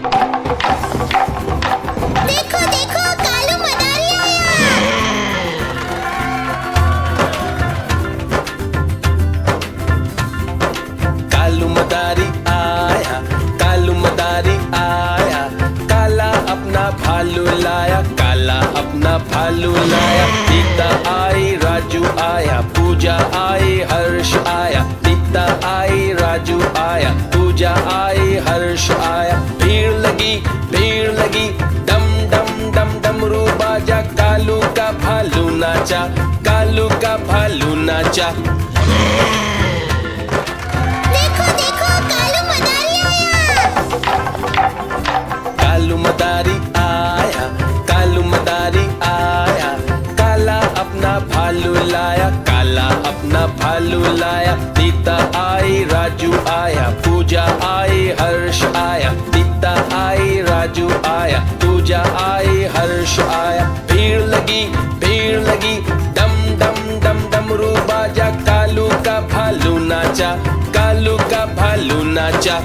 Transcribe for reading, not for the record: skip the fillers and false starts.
देखो देखो कालू मदारी आया। कालू मदारी आया, कालू मदारी आया, काला अपना भालू लाया, काला अपना भालू लाया। सीता आई, राजू आया, पूजा आई, हर्ष आया। सीता आई, राजू आया, पूजा आई, हर्ष आया। भीड़ लगी, डम डम डम डमरू बाजा, कालू का भालू नाचा, कालू का भालू नाचा। देखो देखो कालू मदारी आया। कालू मदारी आया, कालू मदारी आया, काला अपना भालू लाया, काला अपना भालू लाया। सीता आई, राजू आया, पूजा आई, हर्ष आया। सीता आई, राजू आया, पूजा आई, हर्ष आया। भीड़ लगी, डम डम डम डमरू बाजा, कालू का भालू नाचा, कालू का भालू नाचा।